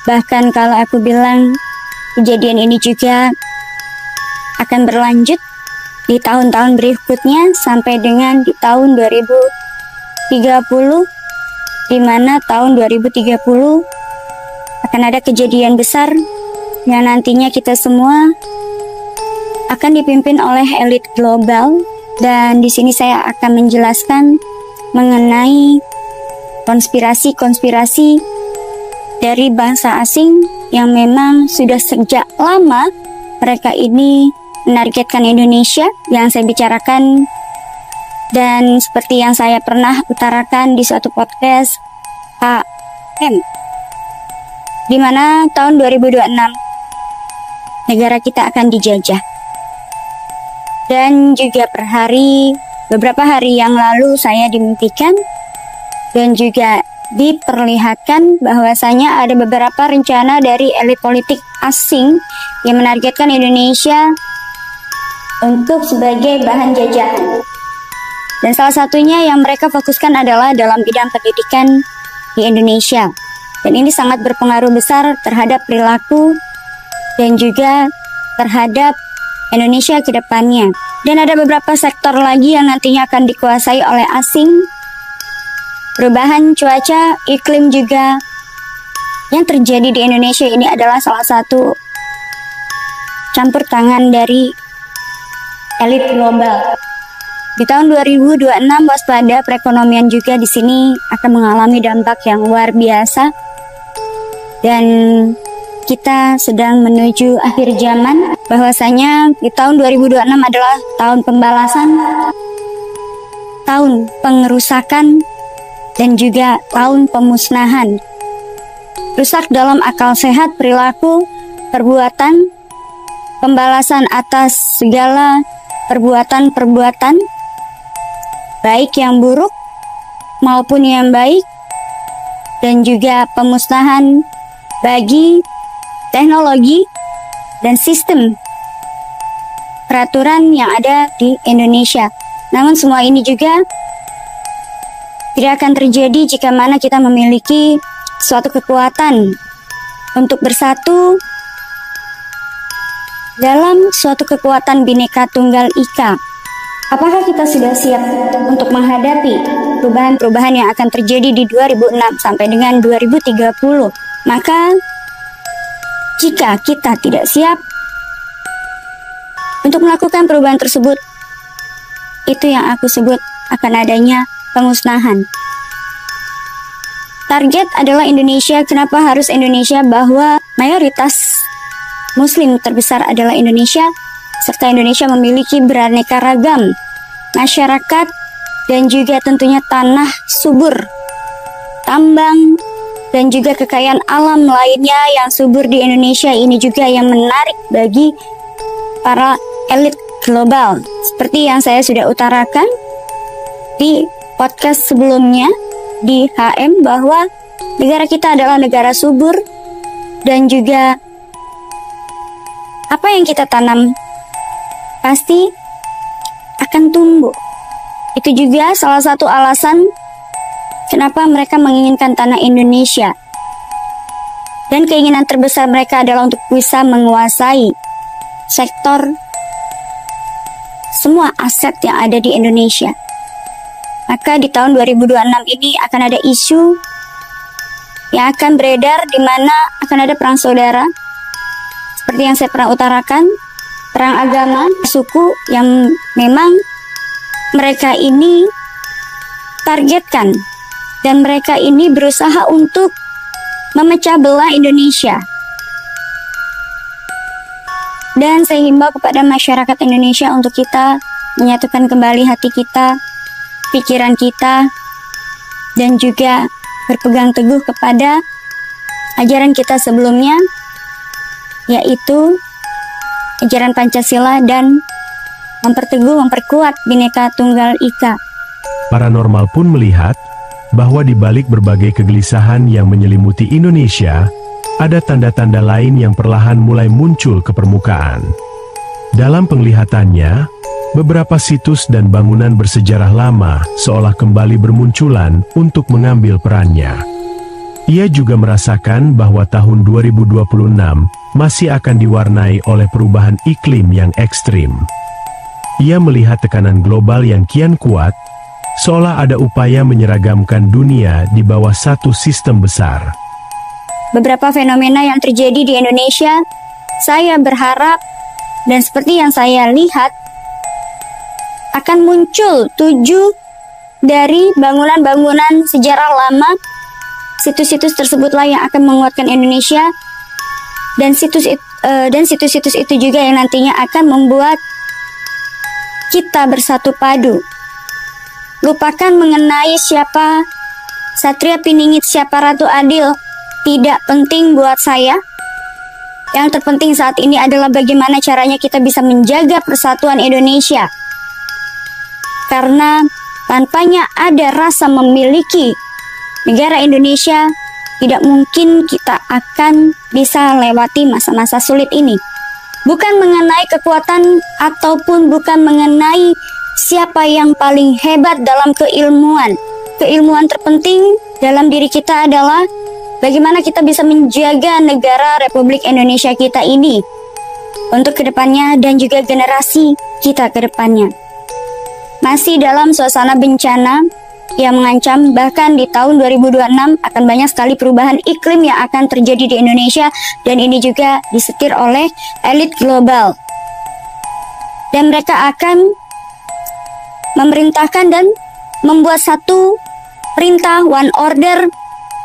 Bahkan kalau aku bilang kejadian ini juga akan berlanjut di tahun-tahun berikutnya sampai dengan di tahun 2030, di mana tahun 2030 akan ada kejadian besar yang nantinya kita semua akan dipimpin oleh elit global. Dan di sini saya akan menjelaskan mengenai konspirasi-konspirasi dari bangsa asing yang memang sudah sejak lama mereka ini menargetkan Indonesia yang saya bicarakan, dan seperti yang saya pernah utarakan di suatu podcast HM, di mana tahun 2026 negara kita akan dijajah. Dan juga beberapa hari yang lalu saya dimimpikan dan juga diperlihatkan bahwasanya ada beberapa rencana dari elit politik asing yang menargetkan Indonesia untuk sebagai bahan jajahan. Dan salah satunya yang mereka fokuskan adalah dalam bidang pendidikan di Indonesia. Dan ini sangat berpengaruh besar terhadap perilaku dan juga terhadap Indonesia ke depannya. Dan ada beberapa sektor lagi yang nantinya akan dikuasai oleh asing. Perubahan cuaca, iklim juga yang terjadi di Indonesia ini adalah salah satu campur tangan dari elit global. Di tahun 2026 waspada, perekonomian juga di sini akan mengalami dampak yang luar biasa. Dan kita sedang menuju akhir zaman, bahwasanya di tahun 2026 adalah tahun pembalasan, tahun pengerusakan, dan juga tahun pemusnahan. Rusak dalam akal sehat, perilaku, perbuatan, pembalasan atas segala perbuatan-perbuatan, baik yang buruk maupun yang baik, dan juga pemusnahan bagi teknologi dan sistem peraturan yang ada di Indonesia. Namun semua ini juga tidak akan terjadi jika mana kita memiliki suatu kekuatan untuk bersatu dalam suatu kekuatan Bhinneka Tunggal Ika. Apakah kita sudah siap untuk menghadapi perubahan-perubahan yang akan terjadi di 2006 sampai dengan 2030? Maka jika kita tidak siap untuk melakukan perubahan tersebut, itu yang aku sebut akan adanya pemusnahan. Target adalah Indonesia. Kenapa harus Indonesia? Bahwa mayoritas Muslim terbesar adalah Indonesia, serta Indonesia memiliki beraneka ragam masyarakat dan juga tentunya tanah subur, tambang, dan juga kekayaan alam lainnya yang subur di Indonesia. Ini juga yang menarik bagi para elit global. Seperti yang saya sudah utarakan di podcast sebelumnya di HM, bahwa negara kita adalah negara subur, dan juga apa yang kita tanam pasti akan tumbuh. Itu juga salah satu alasan kenapa mereka menginginkan tanah Indonesia. Dan keinginan terbesar mereka adalah untuk bisa menguasai sektor semua aset yang ada di Indonesia. Maka di tahun 2026 ini akan ada isu yang akan beredar, di mana akan ada perang saudara. Seperti yang saya pernah utarakan, perang agama, suku yang memang mereka ini targetkan. Dan mereka ini berusaha untuk memecah belah Indonesia. Dan saya himbau kepada masyarakat Indonesia untuk kita menyatukan kembali hati kita, pikiran kita, dan juga berpegang teguh kepada ajaran kita sebelumnya, yaitu ajaran Pancasila, dan memperkuat Bhinneka Tunggal Ika. Paranormal pun melihat bahwa di balik berbagai kegelisahan yang menyelimuti Indonesia, ada tanda-tanda lain yang perlahan mulai muncul ke permukaan. Dalam penglihatannya, beberapa situs dan bangunan bersejarah lama seolah kembali bermunculan untuk mengambil perannya. Ia juga merasakan bahwa tahun 2026 masih akan diwarnai oleh perubahan iklim yang ekstrim. Ia melihat tekanan global yang kian kuat, seolah ada upaya menyeragamkan dunia di bawah satu sistem besar. Beberapa fenomena yang terjadi di Indonesia, saya berharap dan seperti yang saya lihat akan muncul 7 dari bangunan-bangunan sejarah lama. Situs-situs tersebutlah yang akan menguatkan Indonesia, dan situs-situs itu juga yang nantinya akan membuat kita bersatu padu. Lupakan mengenai siapa Satria Piningit, siapa Ratu Adil, tidak penting buat saya. Yang terpenting saat ini adalah bagaimana caranya kita bisa menjaga persatuan Indonesia. Karena tanpanya ada rasa memiliki negara Indonesia, tidak mungkin kita akan bisa lewati masa-masa sulit ini. Bukan mengenai kekuatan ataupun bukan mengenai siapa yang paling hebat dalam keilmuan. Keilmuan terpenting dalam diri kita adalah bagaimana kita bisa menjaga negara Republik Indonesia kita ini untuk kedepannya dan juga generasi kita kedepannya. Masih dalam suasana bencana yang mengancam, bahkan di tahun 2026 akan banyak sekali perubahan iklim yang akan terjadi di Indonesia, dan ini juga disetir oleh elit global. Dan mereka akan memerintahkan dan membuat satu perintah one order,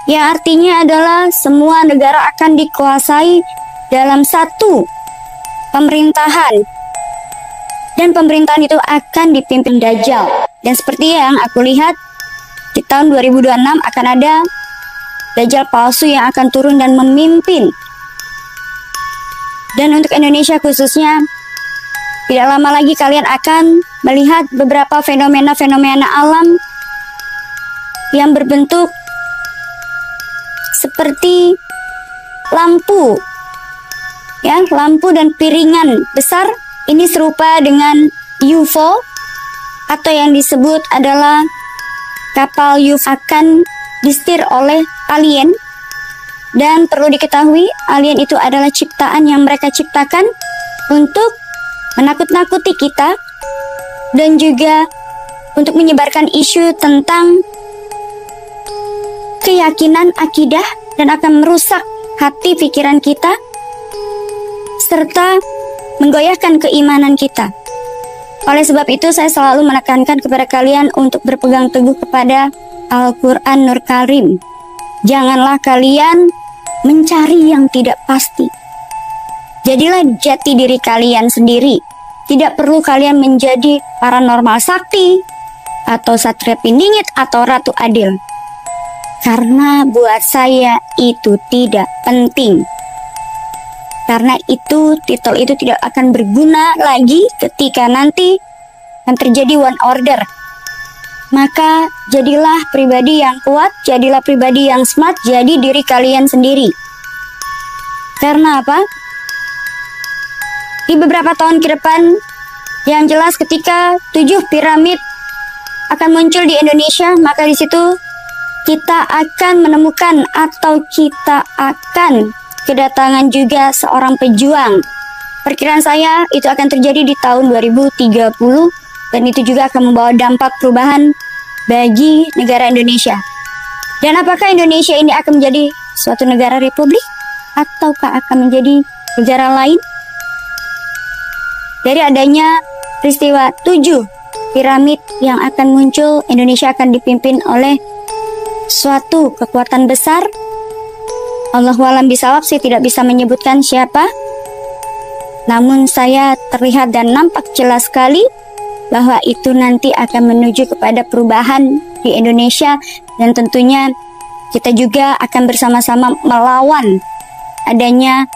yang artinya adalah semua negara akan dikuasai dalam satu pemerintahan, dan pemerintahan itu akan dipimpin Dajjal. Dan seperti yang aku lihat, di tahun 2026 akan ada Dajjal palsu yang akan turun dan memimpin. Dan untuk Indonesia khususnya, tidak lama lagi kalian akan melihat beberapa fenomena-fenomena alam yang berbentuk seperti lampu, ya, lampu dan piringan besar. Ini serupa dengan UFO atau yang disebut adalah kapal UFO, akan disetir oleh alien. Dan perlu diketahui, alien itu adalah ciptaan yang mereka ciptakan untuk menakut-nakuti kita dan juga untuk menyebarkan isu tentang keyakinan akidah dan akan merusak hati pikiran kita serta menggoyahkan keimanan kita. Oleh sebab itu, saya selalu menekankan kepada kalian untuk berpegang teguh kepada Al-Quran Nur Karim. Janganlah kalian mencari yang tidak pasti. Jadilah jati diri kalian sendiri. Tidak perlu kalian menjadi paranormal sakti atau Satria Piningit atau Ratu Adil. Karena buat saya itu tidak penting. Karena itu, titel itu tidak akan berguna lagi ketika nanti akan terjadi one order. Maka jadilah pribadi yang kuat, jadilah pribadi yang smart, jadi diri kalian sendiri. Karena apa? Di beberapa tahun ke depan, yang jelas ketika 7 piramid akan muncul di Indonesia, maka di situ kita akan menemukan atau kita akan kedatangan juga seorang pejuang. Perkiraan saya itu akan terjadi di tahun 2030, dan itu juga akan membawa dampak perubahan bagi negara Indonesia. Dan apakah Indonesia ini akan menjadi suatu negara republik ataukah akan menjadi negara lain? Dari adanya peristiwa 7 piramid yang akan muncul, Indonesia akan dipimpin oleh suatu kekuatan besar. Allahualam bisawab, saya tidak bisa menyebutkan siapa. Namun saya terlihat dan nampak jelas sekali bahwa itu nanti akan menuju kepada perubahan di Indonesia. Dan tentunya kita juga akan bersama-sama melawan adanya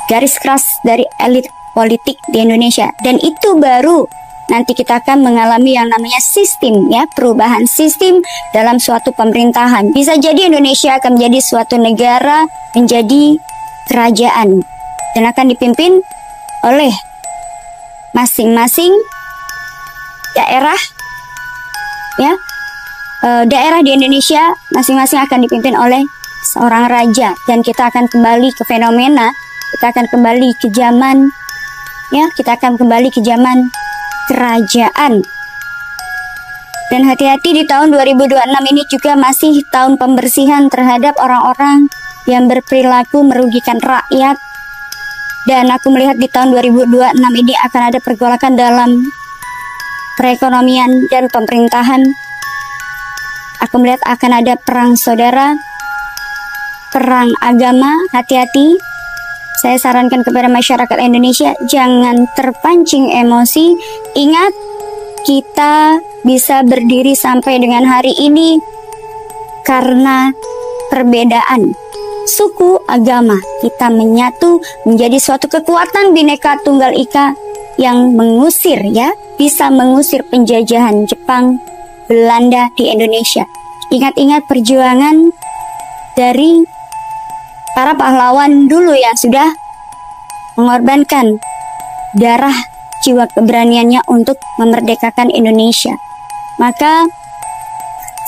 garis keras dari elit politik di Indonesia. Dan itu baru nanti kita akan mengalami yang namanya sistem, ya, perubahan sistem dalam suatu pemerintahan. Bisa jadi Indonesia akan menjadi suatu negara, menjadi kerajaan, dan akan dipimpin oleh masing-masing daerah, ya, daerah di Indonesia masing-masing akan dipimpin oleh seorang raja, dan kita akan kembali ke fenomena, kita akan kembali ke zaman, ya, kita akan kembali ke zaman kerajaan. Dan hati-hati, di tahun 2026 ini juga masih tahun pembersihan terhadap orang-orang yang berperilaku merugikan rakyat. Dan aku melihat di tahun 2026 ini akan ada pergolakan dalam perekonomian dan pemerintahan. Aku melihat akan ada perang saudara, perang agama. Hati-hati. Saya sarankan kepada masyarakat Indonesia, jangan terpancing emosi. Ingat, kita bisa berdiri sampai dengan hari ini karena perbedaan suku, agama. Kita menyatu menjadi suatu kekuatan Bhinneka Tunggal Ika yang mengusir, ya, bisa mengusir penjajahan Jepang, Belanda di Indonesia. Ingat-ingat perjuangan dari para pahlawan dulu yang sudah mengorbankan darah, jiwa, keberaniannya untuk memerdekakan Indonesia. Maka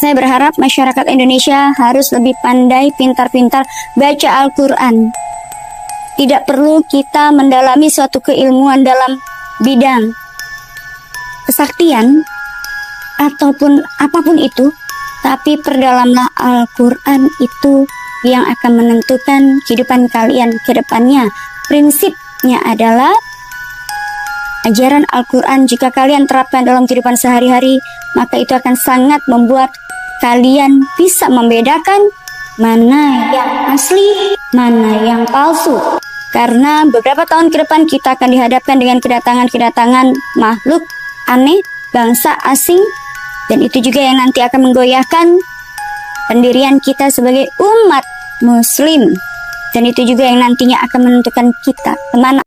saya berharap masyarakat Indonesia harus lebih pandai, pintar-pintar baca Al-Quran. Tidak perlu kita mendalami suatu keilmuan dalam bidang kesaktian ataupun apapun itu, tapi perdalamlah Al-Quran, itu yang akan menentukan kehidupan kalian ke depannya. Prinsipnya adalah ajaran Al-Quran. Jika kalian terapkan dalam kehidupan sehari-hari, maka itu akan sangat membuat kalian bisa membedakan mana yang asli, mana yang palsu. Karena beberapa tahun ke depan kita akan dihadapkan dengan kedatangan makhluk aneh, bangsa asing, dan itu juga yang nanti akan menggoyahkan pendirian kita sebagai umat muslim. Dan itu juga yang nantinya akan menentukan kita kemana